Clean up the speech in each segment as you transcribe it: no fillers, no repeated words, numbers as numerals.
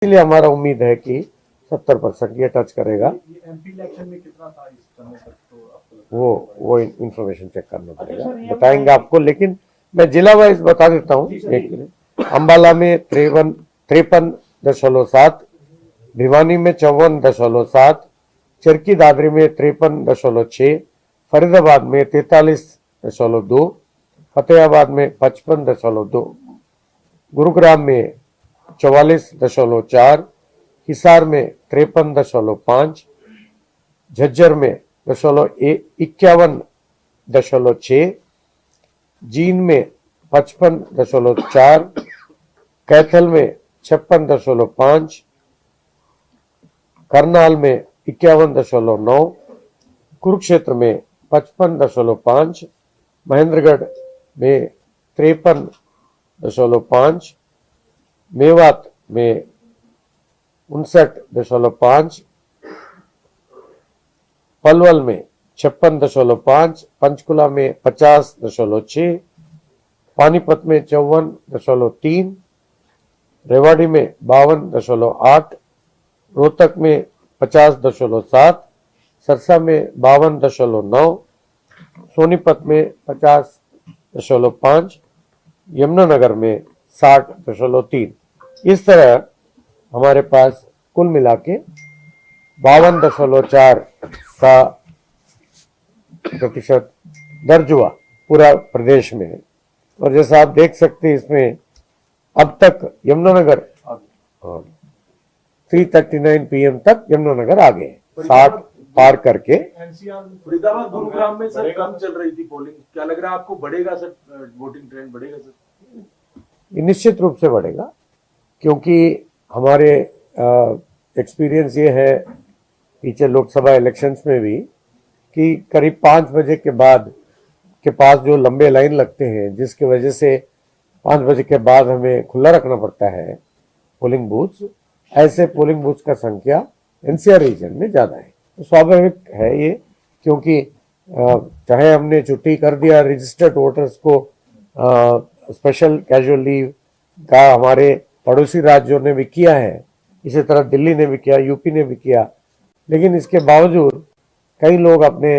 इसलिए हमारा उम्मीद है कि 70% ये टच करेगा। एमपी इलेक्शन में कितना था इस समय तक, तो आपको वो इंफॉर्मेशन चेक करना पड़ेगा, बताएंगे आपको। लेकिन मैं जिला वाइज बता देता हूँ। एक मिनट। अम्बाला में 53.7, भिवानी में 54.7, चरखी दादरी में 53.6, फरीदाबाद में 43.2, फतेहाबाद में 55.2, गुरुग्राम में 44.4, हिसार में 53.5, झज्जर में 51.6, जींद में 55.4, कैथल में 56.5, करनाल में 51.9, कुरुक्षेत्र में 55.5, महेंद्रगढ़ में 53.5, मेवात में 59.5, पलवल में 56.5, पंचकुला में 50.6, पानीपत में 54.3, रेवाड़ी में 52.8, रोहतक में 50.7, सरसा में 52.9, सोनीपत में 50.5, यमुनानगर में 60.3। इस तरह हमारे पास कुल मिला के 52.4 का प्रतिशत दर्ज हुआ पूरा प्रदेश में। और जैसा आप देख सकते हैं, इसमें अब तक यमुनानगर 3:39 PM तक यमुनानगर आ गए, 60 पार करके। एनसीआर फरीदाबाद गुरुग्राम में सर कम चल रही थी पोलिंग, क्या लग रहा है आपको, बढ़ेगा सर वोटिंग ट्रेंड बढ़ेगा सर? निश्चित रूप से बढ़ेगा, क्योंकि हमारे एक्सपीरियंस ये है पीछे लोकसभा इलेक्शंस में भी कि करीब 5 बजे के बाद के पास जो लंबे लाइन लगते हैं, जिसकी वजह से 5 बजे के बाद हमें खुला रखना पड़ता है पोलिंग बूथ, ऐसे पोलिंग बूथ का संख्या एनसीआर रीजन में ज़्यादा है। तो स्वाभाविक है ये, क्योंकि चाहे हमने छुट्टी कर दिया रजिस्टर्ड वोटर्स को, स्पेशल कैजुअल लीव का हमारे पड़ोसी राज्यों ने भी किया है, इसी तरह दिल्ली ने भी किया, यूपी ने भी किया, लेकिन इसके बावजूद कई लोग अपने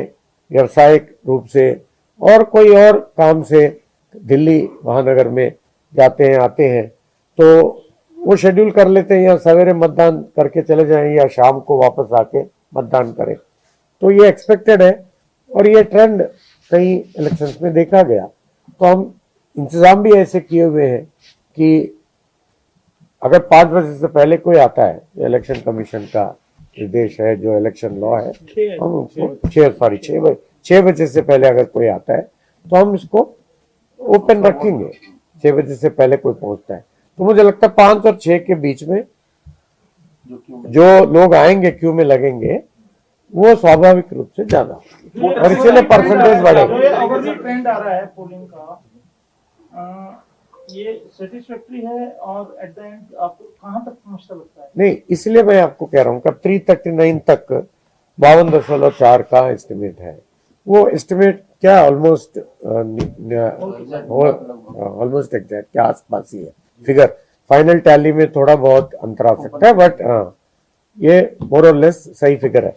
व्यावसायिक रूप से और कोई और काम से दिल्ली महानगर में जाते हैं, आते हैं, तो वो शेड्यूल कर लेते हैं, या सवेरे मतदान करके चले जाएं या शाम को वापस आके मतदान करें। तो ये एक्सपेक्टेड है और ये ट्रेंड कई इलेक्शंस में देखा गया। तो हम इंतजाम भी ऐसे किए हुए हैं कि अगर 5 बजे से पहले कोई आता है, इलेक्शन कमीशन का निर्देश है, जो इलेक्शन लॉ है, हम उसको 6 बजे से पहले अगर कोई आता है तो हम इसको ओपन रखेंगे। 6 बजे से पहले कोई पहुंचता है तो मुझे लगता है 5 और 6 के बीच में जो लोग आएंगे, क्यू में लगेंगे, वो स्वाभाविक रूप से ज्यादा, और इसीलिए परसेंटेज बढ़ेगा। ट्रेंड आ रहा है पोलिंग का, ये सेटिस्फैक्टरी है और एट द एंड आपको कहां तक पहुंचता लगता है? नहीं, इसलिए मैं आपको कह रहा हूँ कि 339 तक 52.4 का एस्टिमेट है। वो एस्टिमेट क्या ऑलमोस्ट एग्जैक्ट के आसपास ही है फिगर। फाइनल टैली में थोड़ा बहुत अंतर आ सकता है, बट ये मोर और लेस सही फिगर है।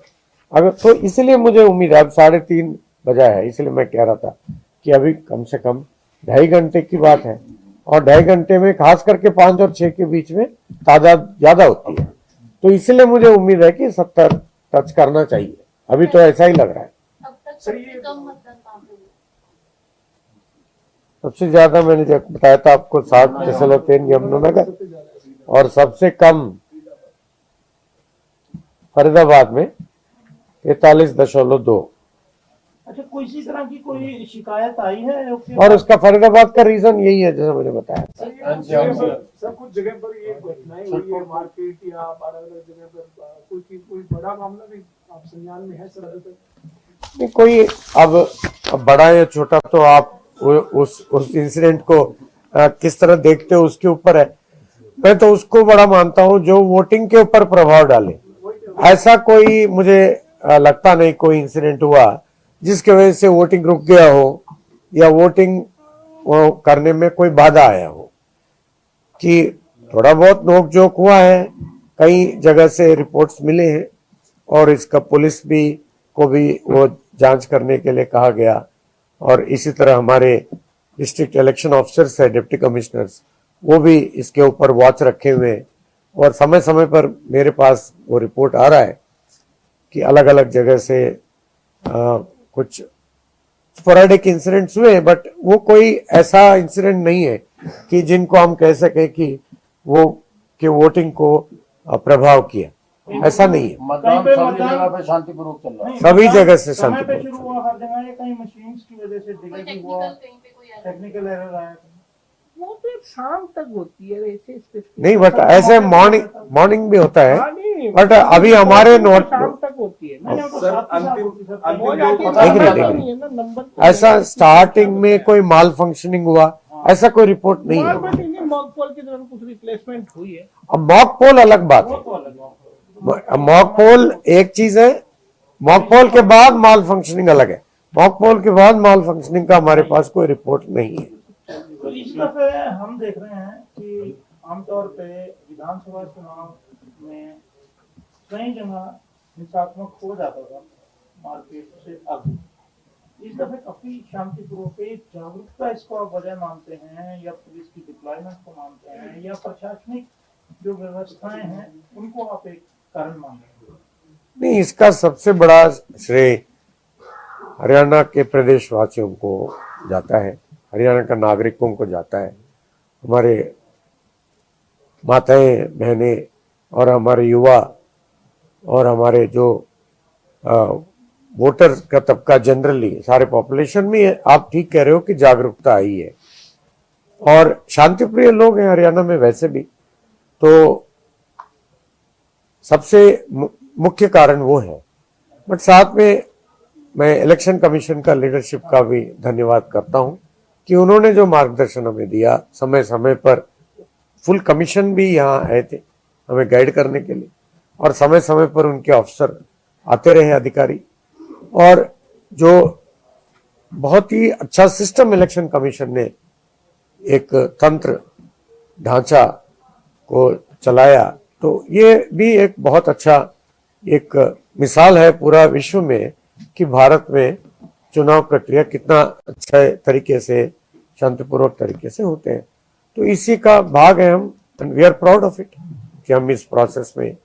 अगर तो इसलिए मुझे उम्मीद है, अब 3:30 बजा है, इसलिए मैं कह रहा था कि अभी कम से कम 2.5 घंटे की बात है, और 2.5 घंटे में खास करके 5 और 6 के बीच में तादाद ज्यादा होती है। तो इसलिए मुझे उम्मीद है कि 70 टच करना चाहिए। अभी तो ऐसा ही लग रहा है। सबसे ज्यादा मैंने जब बताया था आपको 60.3 यमुनानगर, और सबसे कम फरीदाबाद में 43.2। अच्छा, कोई इसी तरह की कोई शिकायत आई है? और उसका फरीदाबाद का रीजन यही है जैसा मुझे बताया। सब कुछ जगह पर ये घटनाएं हुई है, मारपीट या अलग अलग जगह पर कोई बड़ा मामला भी आप संज्ञान में है सर? नहीं, कोई अब बड़ा या छोटा तो आप उस इंसिडेंट को किस तरह देखते हो उसके ऊपर है। मैं तो उसको बड़ा मानता हूं जो वोटिंग के ऊपर प्रभाव डाले। ऐसा कोई मुझे लगता नहीं कोई इंसिडेंट हुआ जिसके वजह से वोटिंग रुक गया हो या वोटिंग करने में कोई बाधा आया हो। कि थोड़ा बहुत नोक झोंक हुआ है, कई जगह से रिपोर्ट्स मिले हैं और इसका पुलिस को भी वो जांच करने के लिए कहा गया। और इसी तरह हमारे डिस्ट्रिक्ट इलेक्शन ऑफिसर्स है, डिप्टी कमिश्नर्स, वो भी इसके ऊपर वॉच रखे हुए हैं और समय समय पर मेरे पास वो रिपोर्ट आ रहा है कि अलग अलग जगह से कुछ स्पोरेडिक इंसिडेंट्स हुए, बट वो कोई ऐसा इंसिडेंट नहीं है कि जिनको हम कह सके कि वो कि वोटिंग को प्रभाव किया, ऐसा नहीं है। मतदान कहीं पे सभी मतदान- जगह पे शांतिपूर्वक चल रहा है। नहीं, सभी मतदान जगह से समय पे शांतिपूर्वक शुरू हुआ हर जगह, या कहीं मशीन्स की वजह से कोई डिले भी हुआ, टेक्निकल कहीं पे कोई error टेक्निकल एरर आया। वो तो शाम तक होती है ऐसे स्पेसिफिक। नहीं, बट ऐसे मॉर्निंग भी होता है, हाँ, नहीं, बट अभी हमारे नोट शाम तक होती है ना। नहीं, वो तो सर, साथ ही साथ अंतिम- होती है, सर। अंतिम हो जाती है, पता नहीं, नंबर नहीं, तो नहीं। है ना, नंबर तो ऐसा है। स्टार्टिंग में कोई माल फंक्शनिंग हुआ ऐसा कोई रिपोर्ट नहीं है। नॉर्मल नहीं, मॉक पोल की तरफ कुछ रिप्लेसमेंट हुई है। अब मॉक पोल अलग बात वो है। तो अलग बात है। मॉक पोल एक चीज है, मॉक पोल के बाद माल फंक्शनिंग अलग है। मॉक पोल के बाद माल फंक्शनिंग का हमारे पास कोई रिपोर्ट नहीं है। तो इस दफे हम देख रहे हैं कि आमतौर पे विधानसभा चुनाव में कई जगह हिंसात्मक हो जाता था मारपीट से अब। इस दफे काफी शांतिपूर्वक है। जागरूकता इसको आप वजह मानते हैं, या पुलिस की डिप्लॉयमेंट को मानते हैं, या प्रशासनिक जो व्यवस्थाएं हैं उनको आप एक कारण मानते हैं? नहीं, इसका सबसे बड़ा श्रेय हरियाणा के प्रदेशवासियों को जाता है, हरियाणा का नागरिकों को जाता है। हमारे माताएं बहनें और हमारे युवा और हमारे जो वोटर का तबका जनरली सारे पॉपुलेशन में, आप ठीक कह रहे हो कि जागरूकता आई है और शांतिप्रिय लोग हैं हरियाणा में वैसे भी। तो सबसे मुख्य कारण वो है। बट साथ में मैं इलेक्शन कमीशन का लीडरशिप का भी धन्यवाद करता हूं कि उन्होंने जो मार्गदर्शन हमें दिया समय समय पर, फुल कमीशन भी यहाँ आए थे हमें गाइड करने के लिए, और समय समय पर उनके ऑफिसर आते रहे, अधिकारी, और जो बहुत ही अच्छा सिस्टम इलेक्शन कमीशन ने एक तंत्र ढांचा को चलाया। तो ये भी एक बहुत अच्छा एक मिसाल है पूरा विश्व में कि भारत में चुनाव प्रक्रिया कितना अच्छे तरीके से, शांतिपूर्वक तरीके से होते हैं। तो इसी का भाग है हम, and we are proud of it कि हम इस प्रोसेस में